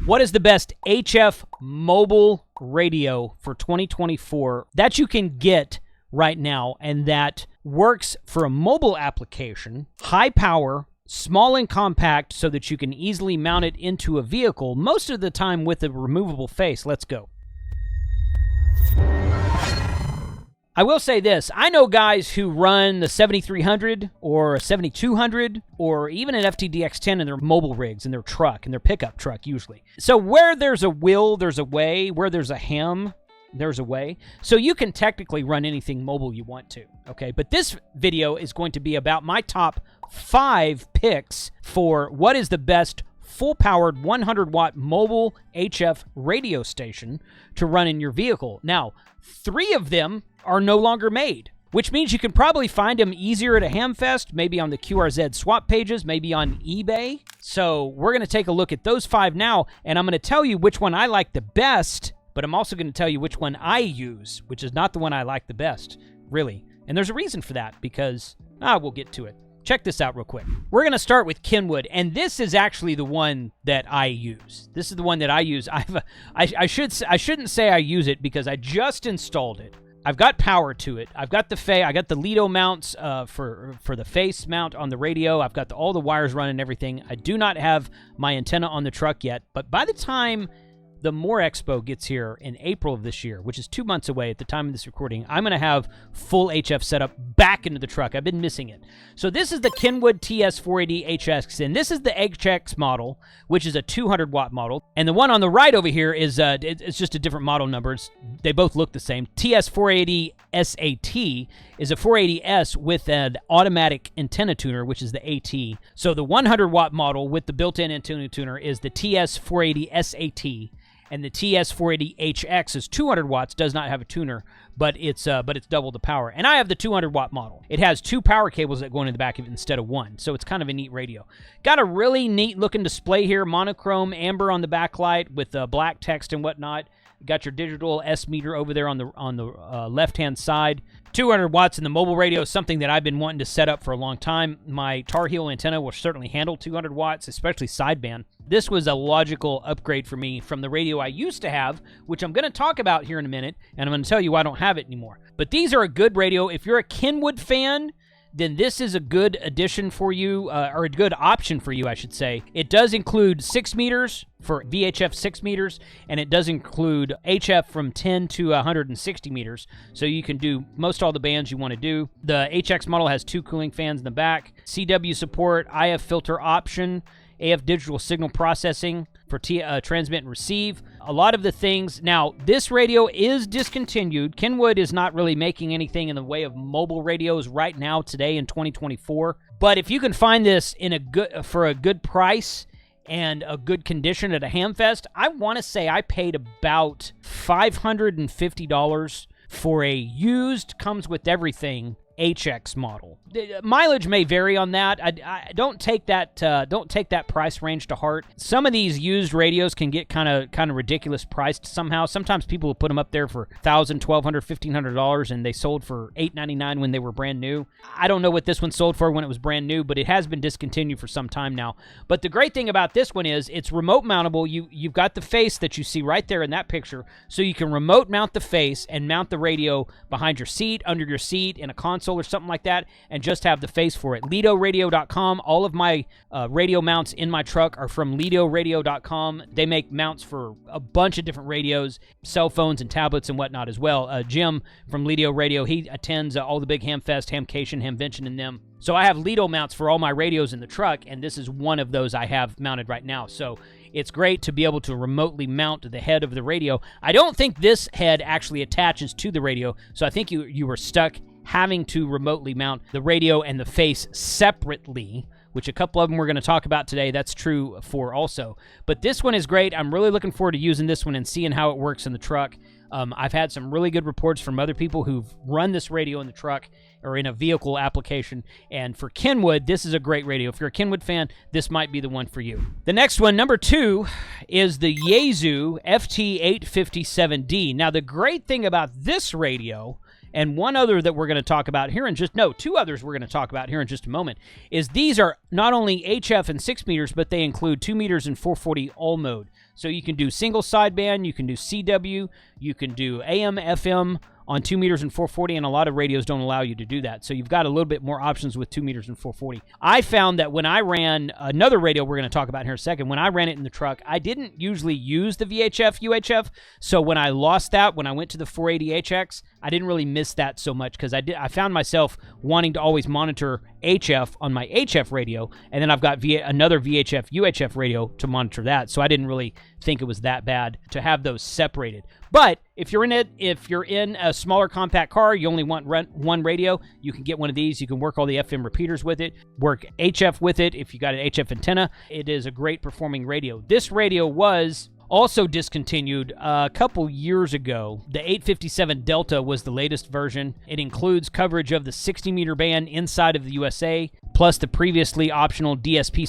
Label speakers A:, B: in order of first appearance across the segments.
A: What is the best HF mobile radio for 2024 that you can get right now and that works for a mobile application, high power, small and compact so that you can easily mount it into a vehicle, most of the time with a removable face? Let's go. I will say this. I know guys who run the 7300 or a 7200 or even an FTDX10 in their mobile rigs, in their truck, in their pickup truck usually. So where there's a will, there's a way. Where there's a ham, there's a way. So you can technically run anything mobile you want to, okay? But this video is going to be about my top 5 picks for what is the best full-powered 100-watt mobile HF radio station to run in your vehicle. Now, 3 of them are no longer made, which means you can probably find them easier at a Hamfest, maybe on the QRZ swap pages, maybe on eBay. So we're going to take a look at those 5 now, and I'm going to tell you which one I like the best, but I'm also going to tell you which one I use, which is not the one I like the best, really. And there's a reason for that, because we'll get to it. Check this out real quick. We're going to start with Kenwood, and this is actually the one that I use. This is the one that I use. I shouldn't say I use it because I just installed it. I've got power to it. I've got I got the Lido mounts for the face mount on the radio. I've got all the wires running and everything. I do not have my antenna on the truck yet, but by the time the More Expo gets here in April of this year, which is 2 months away at the time of this recording, I'm going to have full HF setup back into the truck. I've been missing it. So this is the Kenwood TS-480HX, and this is the HX model, which is a 200-watt model. And the one on the right over here is it's just a different model numbers. They both look the same. TS-480SAT is a 480S with an automatic antenna tuner, which is the AT. So the 100-watt model with the built-in antenna tuner is the TS-480SAT. And the TS-480HX is 200 watts, does not have a tuner, but it's double the power. And I have the 200-watt model. It has 2 power cables that go into the back of it instead of 1, so it's kind of a neat radio. Got a really neat-looking display here, monochrome amber on the backlight with black text and whatnot. Got your digital S meter over there on the left-hand side. 200 watts in the mobile radio is something that I've been wanting to set up for a long time. My Tar Heel antenna will certainly handle 200 watts, especially sideband. This was a logical upgrade for me from the radio I used to have, which I'm going to talk about here in a minute, and I'm going to tell you why I don't have it anymore. But these are a good radio. If you're a Kenwood fan, then this is a good addition for you, or a good option for you, I should say. It does include 6 meters for VHF 6 meters, and it does include HF from 10 to 160 meters, so you can do most all the bands you want to do. The HX model has 2 cooling fans in the back, CW support, IF filter option, AF digital signal processing for transmit and receive. A lot of the things. Now, this radio is discontinued. Kenwood is not really making anything in the way of mobile radios right now, today in 2024. But if you can find this for a good price and a good condition at a Hamfest, I want to say I paid about $550 for a used, comes with everything, HX model. The mileage may vary on that. I don't take that price range to heart. Some of these used radios can get kind of ridiculous priced somehow. Sometimes people will put them up there for $1,000, $1,200, $1,500, and they sold for $899 when they were brand new. I don't know what this one sold for when it was brand new, but it has been discontinued for some time now. But the great thing about this one is it's remote mountable. You've got the face that you see right there in that picture, so you can remote mount the face and mount the radio behind your seat, under your seat, in a console or something like that, and just have the face for it. LidoRadio.com. All of my radio mounts in my truck are from LidoRadio.com. They make mounts for a bunch of different radios, cell phones and tablets and whatnot as well. Jim from Lido Radio, he attends all the big Hamfest, Hamcation, Hamvention and them. So I have Lido mounts for all my radios in the truck, and this is one of those I have mounted right now. So it's great to be able to remotely mount the head of the radio. I don't think this head actually attaches to the radio, so I think you were stuck having to remotely mount the radio and the face separately, which a couple of them we're going to talk about today. That's true for also. But this one is great. I'm really looking forward to using this one and seeing how it works in the truck. I've had some really good reports from other people who've run this radio in the truck or in a vehicle application. And for Kenwood, this is a great radio. If you're a Kenwood fan, this might be the one for you. The next one, number 2, is the Yaesu FT-857D. Now, the great thing about this radio, and one other that we're going to talk about here in two others we're going to talk about here in just a moment, is these are not only HF and 6 meters, but they include 2 meters and 440 all mode. So you can do single sideband, you can do CW, you can do AM, FM on 2 meters and 440, and a lot of radios don't allow you to do that. So you've got a little bit more options with 2 meters and 440. I found that when I ran another radio we're going to talk about here in a second, when I ran it in the truck, I didn't usually use the VHF, UHF. So when I lost that, when I went to the 480HX, I didn't really miss that so much because I found myself wanting to always monitor HF on my HF radio, and then I've got another VHF, UHF radio to monitor that. So I didn't really think it was that bad to have those separated. But if you're in a smaller compact car, you only want one radio, you can get one of these. You can work all the FM repeaters with it, work HF with it if you got an HF antenna. It is a great performing radio. This radio was also discontinued a couple years ago. The 857 Delta was the latest version. It includes coverage of the 60-meter band inside of the USA, plus the previously optional DSP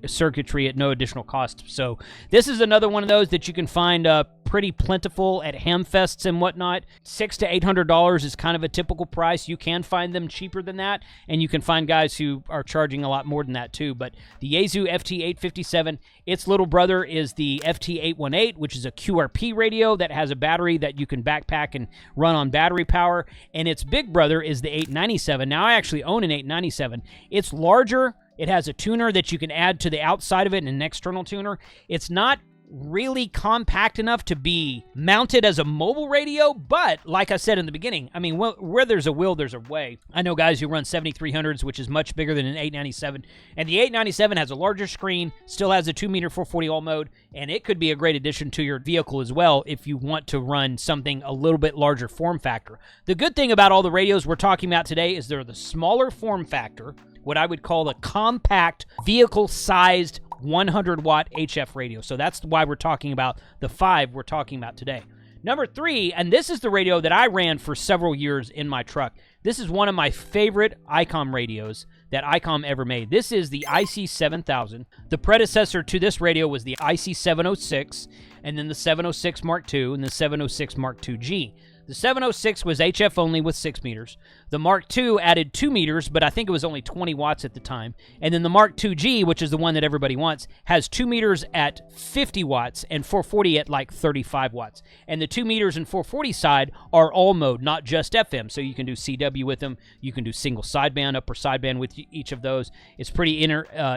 A: circuitry at no additional cost. So this is another one of those that you can find pretty plentiful at hamfests and whatnot. $600 to $800 is kind of a typical price. You can find them cheaper than that, and you can find guys who are charging a lot more than that too. But the Yaesu FT-857, its little brother is the FT-818, which is a QRP radio that has a battery that you can backpack and run on battery power, and its big brother is the 897. Now, I actually own an 897. It's larger. It has a tuner that you can add to the outside of it and an external tuner. It's not really compact enough to be mounted as a mobile radio, but like I said in the beginning, I mean, where there's a will, there's a way. I know guys who run 7300s, which is much bigger than an 897, and the 897 has a larger screen, still has a 2-meter 440 all mode, and it could be a great addition to your vehicle as well if you want to run something a little bit larger form factor. The good thing about all the radios we're talking about today is they're the smaller form factor, what I would call the compact vehicle-sized 100-watt HF radio. So that's why we're talking about the 5 we're talking about today. Number 3, and this is the radio that I ran for several years in my truck. This is one of my favorite Icom radios that Icom ever made. This is the IC-7000. The predecessor to this radio was the IC-706, and then the 706 Mark II, and the 706 Mark II-G. The 706 was HF only with 6 meters. The Mark II added 2 meters, but I think it was only 20 watts at the time. And then the Mark II-G, which is the one that everybody wants, has 2 meters at 50 watts and 440 at like 35 watts. And the 2 meters and 440 side are all mode, not just FM. So you can do CW with them. You can do single sideband, upper sideband with each of those. It's pretty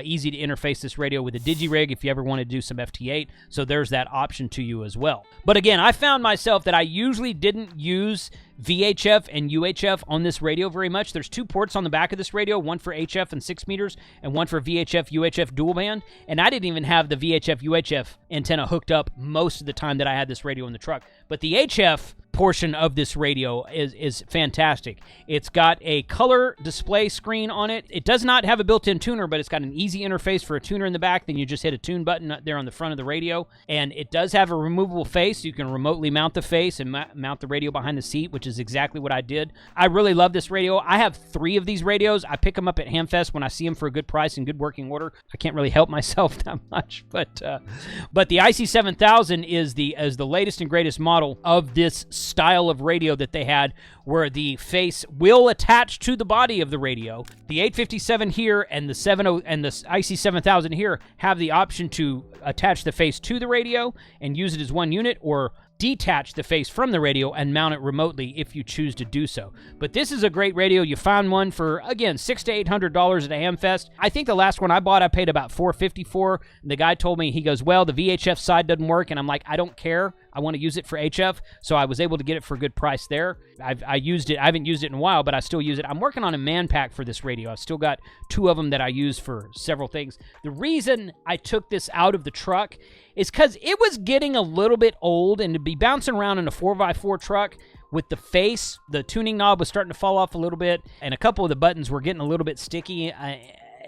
A: easy to interface this radio with a DigiRig if you ever want to do some FT8. So there's that option to you as well. But again, I found myself that I usually didn't use VHF and UHF on this radio very much. There's 2 ports on the back of this radio, one for HF and 6 meters, and one for VHF, UHF dual band. And I didn't even have the VHF, UHF antenna hooked up most of the time that I had this radio in the truck. But the HF portion of this radio is fantastic. It's got a color display screen on it. It does not have a built-in tuner, but it's got an easy interface for a tuner in the back. Then you just hit a tune button there on the front of the radio. And it does have a removable face. You can remotely mount the face and mount the radio behind the seat, which is exactly what I did. I really love this radio. I have 3 of these radios. I pick them up at Hamfest when I see them for a good price and good working order. I can't really help myself that much, but the IC-7000 is the latest and greatest model of this style of radio that they had, where the face will attach to the body of the radio. The 857 here and the IC-7000 here have the option to attach the face to the radio and use it as one unit, or detach the face from the radio and mount it remotely if you choose to do so. But this is a great radio. You found one for, again, $600 to $800 at a Hamfest. I think the last one I bought, I paid about $450 for. And the guy told me, he goes, well, the VHF side doesn't work. And I'm like, I don't care. I want to use it for HF. So I was able to get it for a good price there. I used it. I haven't used it in a while, but I still use it. I'm working on a man pack for this radio. I've still got 2 of them that I use for several things. The reason I took this out of the truck is because it was getting a little bit old, and to be bouncing around in a 4x4 truck with the face, the tuning knob was starting to fall off a little bit, and a couple of the buttons were getting a little bit sticky.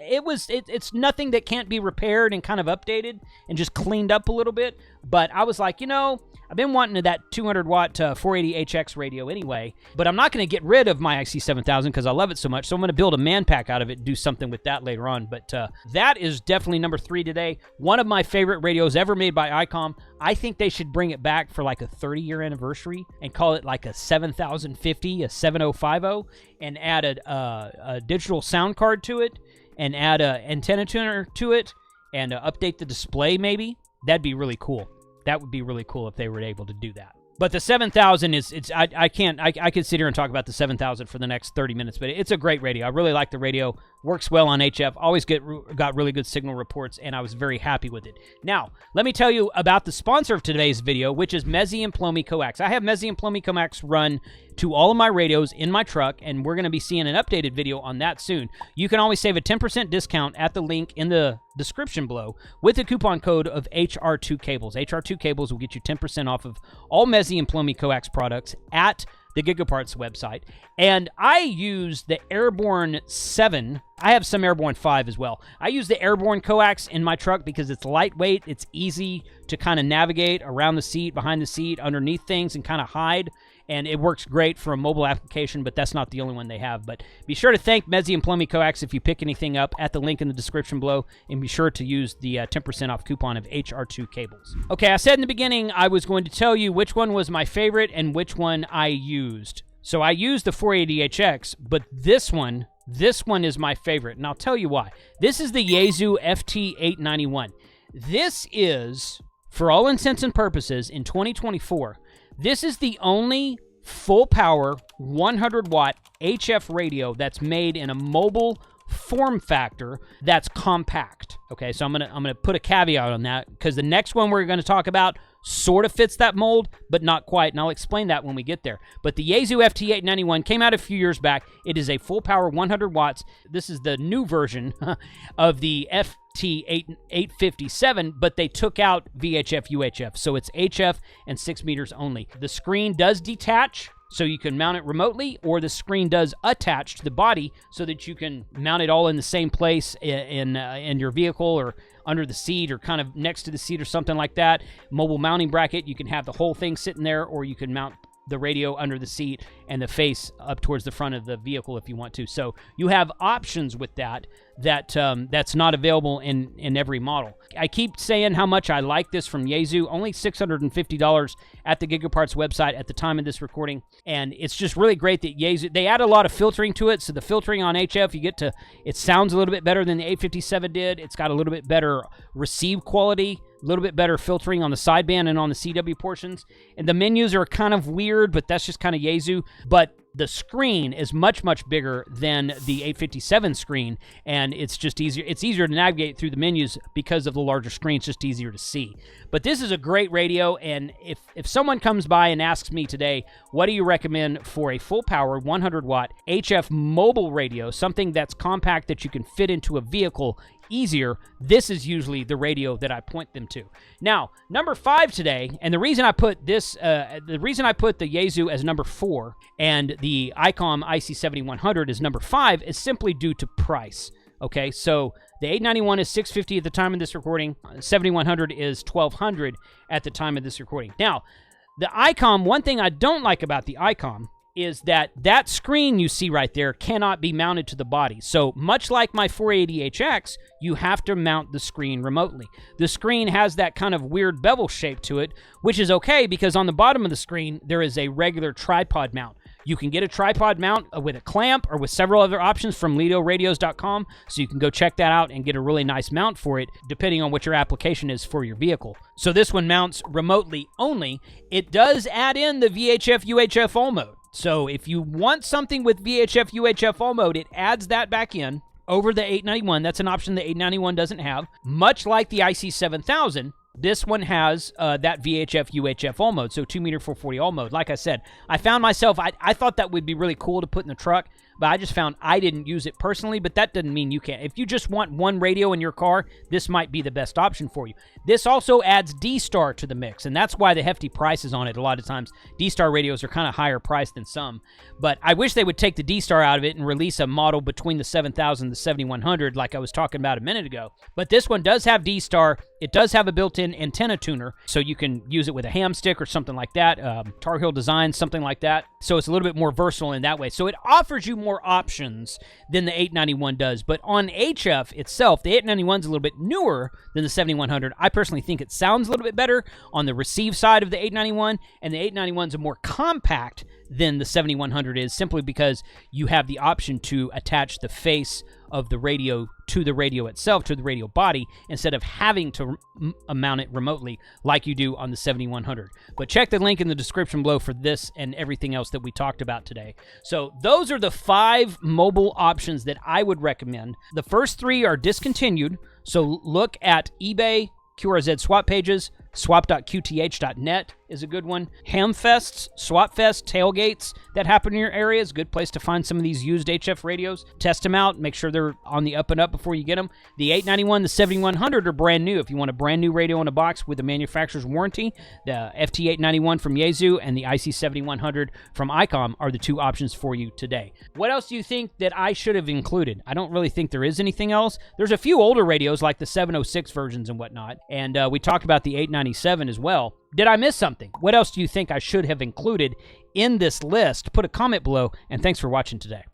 A: It's nothing that can't be repaired and kind of updated and just cleaned up a little bit. But I was like, I've been wanting that 200-watt 480HX radio anyway, but I'm not going to get rid of my IC-7000 because I love it so much, so I'm going to build a man pack out of it and do something with that later on. But that is definitely number 3 today. One of my favorite radios ever made by Icom. I think they should bring it back for like a 30-year anniversary and call it like a 7050, a 7050, and add a digital sound card to it, and add an antenna tuner to it, and update the display maybe. That'd be really cool. That would be really cool if they were able to do that. But the 7000 I could sit here and talk about the 7000 for the next 30 minutes, but it's a great radio. I really like the radio. Works well on HF. Always got really good signal reports, and I was very happy with it. Now, let me tell you about the sponsor of today's video, which is Mezzi and Plomi Coax. I have Mezzi and Plomi Coax run to all of my radios in my truck, and we're going to be seeing an updated video on that soon. You can always save a 10% discount at the link in the description below with the coupon code of HR2 Cables. HR2 Cables will get you 10% off of all Mezzi and Plomi Coax products at the Gigaparts website. And I use the Airborne 7. I have some Airborne 5 as well. I use the Airborne Coax in my truck because it's lightweight. It's easy to kind of navigate around the seat, behind the seat, underneath things, and kind of hide. And it works great for a mobile application, but that's not the only one they have. But be sure to thank Mezzi and Plomi Coax if you pick anything up at the link in the description below, and be sure to use the 10% off coupon of HR2 Cables. Okay, I said in the beginning I was going to tell you which one was my favorite and which one I used. So I used the 480HX, but this one is my favorite, and I'll tell you why. This is the Yaesu FT-891. This is, for all intents and purposes, in 2024, this is the only full-power 100-watt HF radio that's made in a mobile form factor that's compact. Okay, so I'm gonna put a caveat on that because the next one we're going to talk about sort of fits that mold, but not quite, and I'll explain that when we get there. But the Yaesu FT-891 came out a few years back. It is a full-power 100 watts. This is the new version of the FT-857, but they took out VHF, UHF, so it's HF and 6 meters only. The screen does detach, so you can mount it remotely, or the screen does attach to the body so that you can mount it all in the same place in your vehicle or under the seat or kind of next to the seat or something like that. Mobile mounting bracket, you can have the whole thing sitting there, or you can mount the radio under the seat and the face up towards the front of the vehicle if you want to. So you have options with that's not available in every model. I keep saying how much I like this from Yaesu. Only $650 at the Gigaparts website at the time of this recording, and it's just really great that Yaesu, they add a lot of filtering to it. So the filtering on HF, it sounds a little bit better than the 857 did. It's got a little bit better receive quality, a little bit better filtering on the sideband and on the CW portions. And the menus are kind of weird, but that's just kind of Yaesu. But the screen is much, much bigger than the 857 screen, and it's just easier. It's easier to navigate through the menus because of the larger screen. It's just easier to see. But this is a great radio, and if someone comes by and asks me today, what do you recommend for a full-power 100-watt HF mobile radio, something that's compact that you can fit into a vehicle easier, this is usually the radio that I point them to. Now, number 5 today, and the reason I put the Yaesu as number 4 and the Icom IC-7100 as number 5 is simply due to price. Okay, so the 891 is $650 at the time of this recording. 7100 is $1,200 at the time of this recording. Now, the Icom, one thing I don't like about the Icom is that screen you see right there cannot be mounted to the body. So much like my 480HX, you have to mount the screen remotely. The screen has that kind of weird bevel shape to it, which is okay because on the bottom of the screen, there is a regular tripod mount. You can get a tripod mount with a clamp or with several other options from LidoRadios.com, so you can go check that out and get a really nice mount for it, depending on what your application is for your vehicle. So this one mounts remotely only. It does add in the VHF UHF all mode. So if you want something with VHF UHF all mode, it adds that back in over the 891. That's an option the 891 doesn't have. Much like the IC-7000, this one has that VHF UHF all mode, so 2 meter 440 all mode. Like I said, I found myself, I thought that would be really cool to put in the truck, but I just found I didn't use it personally, but that doesn't mean you can't. If you just want one radio in your car, this might be the best option for you. This also adds D-Star to the mix, and that's why the hefty prices on it. A lot of times, D-Star radios are kind of higher priced than some, but I wish they would take the D-Star out of it and release a model between the 7000 and the 7100 like I was talking about a minute ago. But this one does have D-Star. It does have a built-in antenna tuner, so you can use it with a ham stick or something like that, Tar Heel design, something like that. So it's a little bit more versatile in that way. So it offers you more options than the 891 does. But on HF itself, the 891 is a little bit newer than the 7100. I personally think it sounds a little bit better on the receive side of the 891, and the 891 is more compact than the 7100 is, simply because you have the option to attach the face of the radio to the radio itself, to the radio body, instead of having to mount it remotely like you do on the 7100. But check the link in the description below for this and everything else that we talked about today. So those are the 5 mobile options that I would recommend. The first 3 are discontinued, so look at eBay, QRZ swap pages. Swap.qth.net is a good one. Hamfests, Swapfest, tailgates that happen in your area is a good place to find some of these used HF radios. Test them out. Make sure they're on the up and up before you get them. The 891, the 7100 are brand new. If you want a brand new radio in a box with a manufacturer's warranty, the FT-891 from Yaesu and the IC-7100 from Icom are the 2 options for you today. What else do you think that I should have included? I don't really think there is anything else. There's a few older radios like the 706 versions and whatnot, and we talked about the 897 as well. Did I miss something? What else do you think I should have included in this list? Put a comment below, and thanks for watching today.